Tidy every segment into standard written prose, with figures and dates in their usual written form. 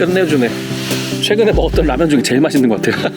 끝내주네. 최근에 먹었던 라면 중에 제일 맛있는 것 같아요.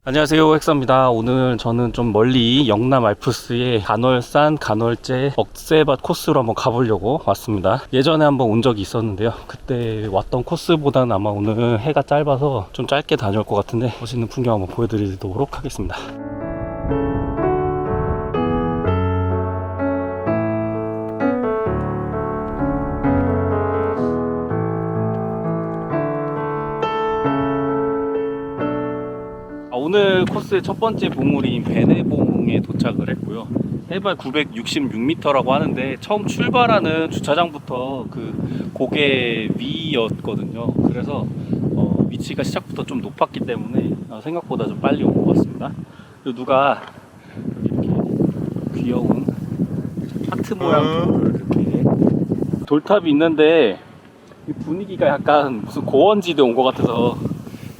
안녕하세요, 헥사입니다. 오늘 저는 좀 멀리 영남 알프스의 간월산, 간월제, 억새밭 코스로 한번 가보려고 왔습니다. 예전에 한번 온 적이 있었는데요, 그때 왔던 코스보다는 아마 오늘 해가 짧아서 좀 짧게 다녀올 것 같은데 멋있는 풍경 한번 보여드리도록 하겠습니다. 오늘 코스의 첫 번째 봉우리인 베네봉에 도착을 했고요. 해발 966m라고 하는데 처음 출발하는 주차장부터 그 고개 위였거든요. 그래서 위치가 시작부터 좀 높았기 때문에 생각보다 좀 빨리 온 것 같습니다. 그리고 누가 이렇게 귀여운 하트 모양 돌을 이렇게 돌탑이 있는데 이 분위기가 약간 무슨 고원지대 온 것 같아서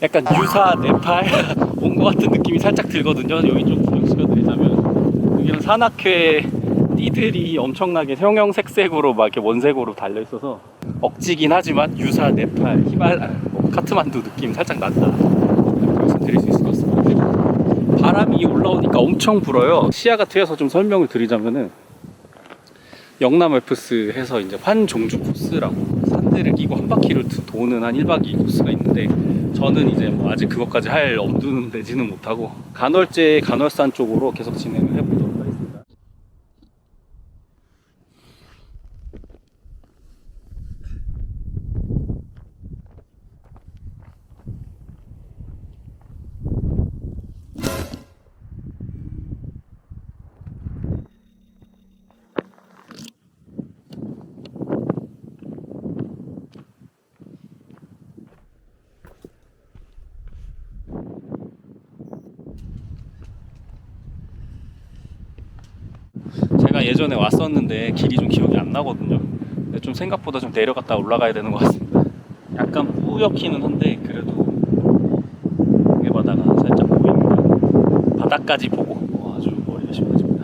약간 유사 네팔 온 것 같은 느낌이 살짝 들거든요. 여기 좀 구경시켜드리자면 여기는 산악회 띠들이 엄청나게 형형색색으로 막 이렇게 원색으로 달려 있어서 억지긴 하지만 유사 네팔 카트만두 느낌 살짝 난다 말씀드릴 수 있을 것 같습니다. 그리고 바람이 올라오니까 엄청 불어요. 시야가 트여서 좀 설명을 드리자면은 영남 알프스 해서 이제 환종주 코스라고 산들을 끼고 한 바퀴를 도는 한 1박 2일 코스가 있는데 저는 이제 뭐 아직 그것까지 할 엄두는 내지는 못하고 간월제 간월산 쪽으로 계속 진행을 해보도록 하겠습니다. 제가 예전에 왔었는데 길이 좀 기억이 안 나거든요. 근데 좀 생각보다 좀 내려갔다 올라가야 되는 것 같습니다. 약간 뿌옇기는 한데 그래도 고개 바다가 살짝 보입니다. 바닥까지 보고 아주 머리가 시원해집니다.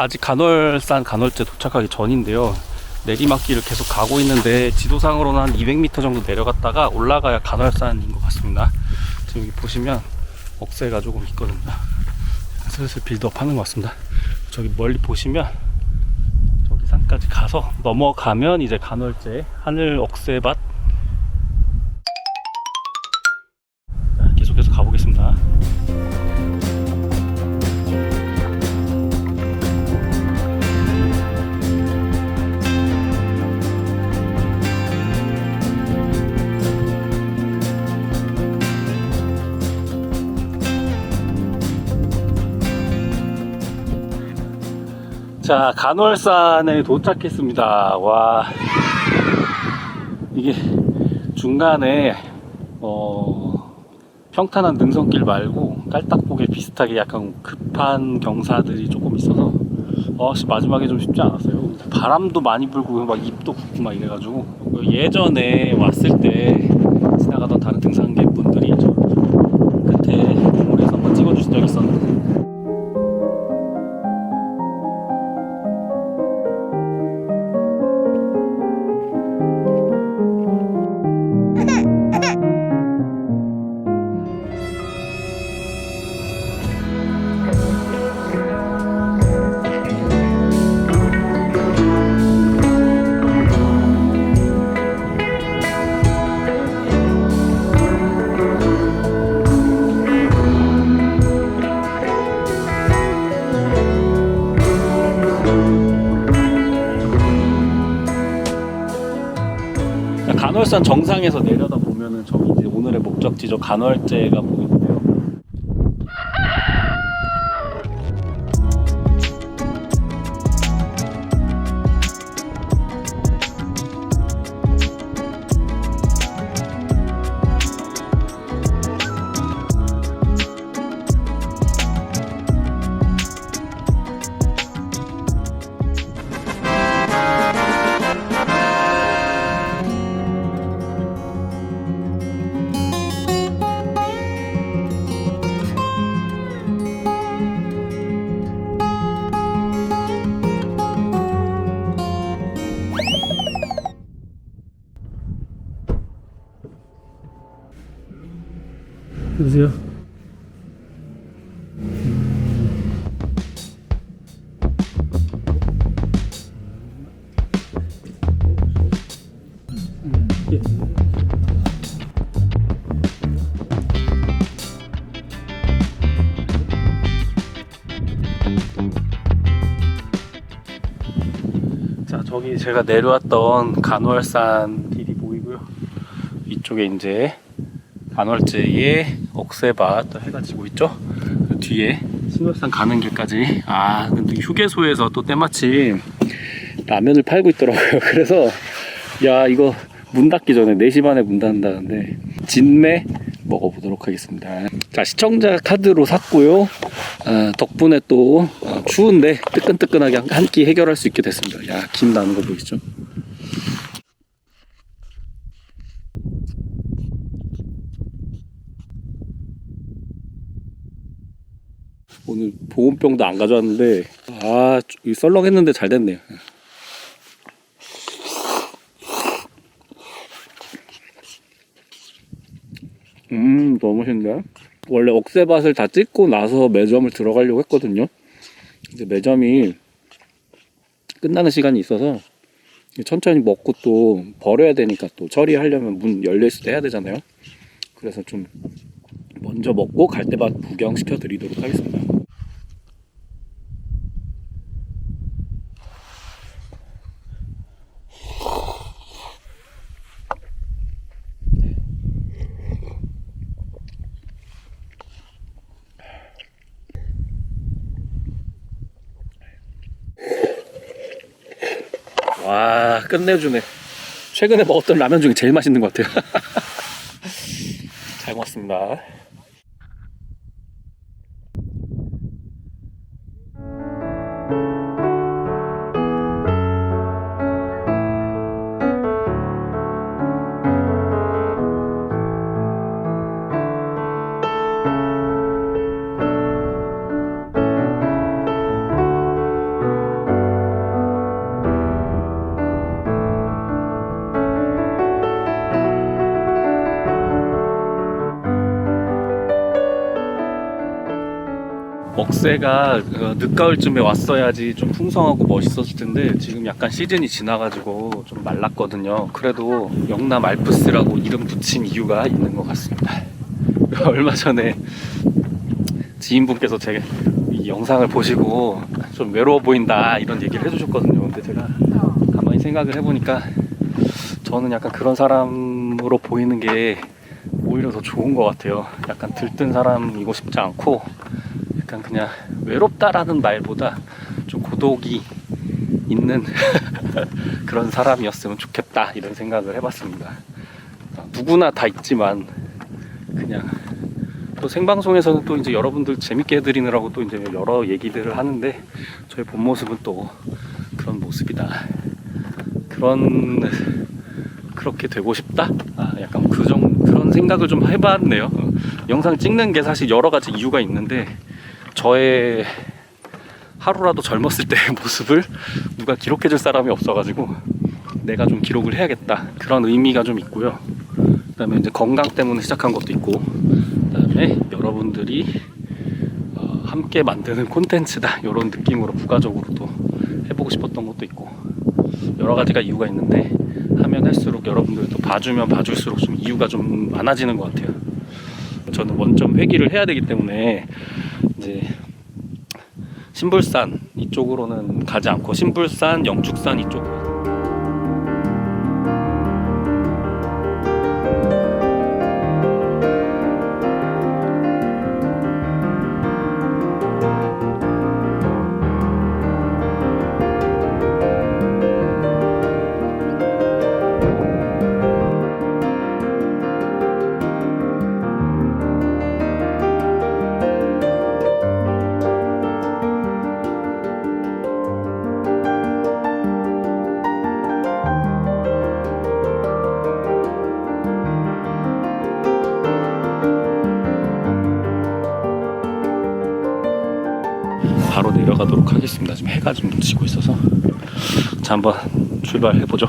아직 간월산 간월제 도착하기 전인데요, 내리막길을 계속 가고 있는데 지도상으로는 한 200m 정도 내려갔다가 올라가야 간월산인 것 같습니다. 지금 여기 보시면 억새가 조금 있거든요. 슬슬 빌드업 하는 것 같습니다. 저기 멀리 보시면 저기 산까지 가서 넘어가면 이제 간월제 하늘 억새밭 계속해서 가보겠습니다. 자, 간월산에 도착했습니다. 와, 이게 중간에 평탄한 능선길 말고 깔딱보게 비슷하게 약간 급한 경사들이 조금 있어서 마지막에 좀 쉽지 않았어요. 바람도 많이 불고 막 잎도 붓고 막 이래가지고 예전에 왔을 때 지나가던 다른 등산객분들이 저 끝에 공물에서 한번 찍어주신 적이 있었는데 간월산 정상에서 내려다 보면은 저기 이제 오늘의 목적지죠. 간월제가 보이는데요. 보세요. 예. 자, 저기 제가 내려왔던 간월산 길이 보이고요. 이쪽에 이제 간월제에 억새밭 해가 지고 있죠. 그 뒤에 신월산 가는 길까지. 아, 근데 휴게소에서 또 때마침 라면을 팔고 있더라고요. 그래서 야, 이거 문 닫기 전에 4시 반에 문 닫는다는데 진매 먹어보도록 하겠습니다. 자, 시청자 카드로 샀고요. 덕분에 또 추운데 뜨끈뜨끈하게 한 끼 해결할 수 있게 됐습니다. 야, 김 나는 거 보이시죠? 오늘 보온병도 안 가져왔는데 썰렁했는데 잘 됐네요. 너무 맛있는데? 원래 억새밭을 다 찍고 나서 매점을 들어가려고 했거든요. 근데 매점이 끝나는 시간이 있어서 천천히 먹고 또 버려야 되니까 또 처리하려면 문 열려있을 때 해야 되잖아요. 그래서 좀 먼저 먹고 갈대밭 구경시켜 드리도록 하겠습니다. 와, 끝내주네. 최근에 먹었던 라면 중에 제일 맛있는 것 같아요. 잘 먹었습니다. 억새가 늦가을쯤에 왔어야지 좀 풍성하고 멋있었을 텐데 지금 약간 시즌이 지나가지고 좀 말랐거든요. 그래도 영남 알프스라고 이름 붙인 이유가 있는 것 같습니다. 얼마 전에 지인분께서 제 이 영상을 보시고 좀 외로워 보인다 이런 얘기를 해주셨거든요. 근데 제가 가만히 생각을 해보니까 저는 약간 그런 사람으로 보이는 게 오히려 더 좋은 것 같아요. 약간 들뜬 사람이고 싶지 않고 약간 그냥 외롭다라는 말보다 좀 고독이 있는 그런 사람이었으면 좋겠다 이런 생각을 해봤습니다. 누구나 다 있지만 그냥 또 생방송에서는 또 이제 여러분들 재밌게 해드리느라고 또 이제 여러 얘기들을 하는데 저의 본 모습은 또 그런 모습이다. 그렇게 되고 싶다? 약간 그런 생각을 좀 해봤네요. 영상 찍는 게 사실 여러 가지 이유가 있는데 저의 하루라도 젊었을 때의 모습을 누가 기록해줄 사람이 없어가지고 내가 좀 기록을 해야겠다 그런 의미가 좀 있고요. 그 다음에 이제 건강 때문에 시작한 것도 있고, 그 다음에 여러분들이 함께 만드는 콘텐츠다 이런 느낌으로 부가적으로도 해보고 싶었던 것도 있고 여러 가지가 이유가 있는데 하면 할수록 여러분들이 또 봐주면 봐줄수록 좀 이유가 좀 많아지는 것 같아요. 저는 원점 회귀를 해야 되기 때문에 이제 신불산 이쪽으로는 가지 않고 신불산, 영축산 이쪽으로 내려가도록 하겠습니다. 지금 해가 좀 지고 있어서. 자, 한번 출발해보죠.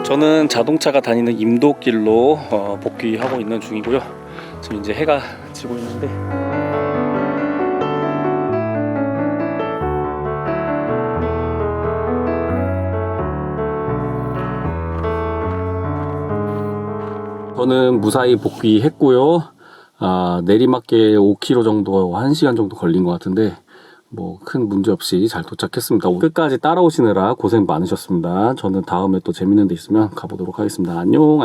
저는 자동차가 다니는 임도길로 복귀하고 있는 중이고요. 지금 이제 해가 지고 있는데 저는 무사히 복귀했고요. 내리막길 5km 정도 1시간 정도 걸린 것 같은데 뭐 큰 문제 없이 잘 도착했습니다. 끝까지 따라오시느라 고생 많으셨습니다. 저는 다음에 또 재밌는 데 있으면 가보도록 하겠습니다. 안녕.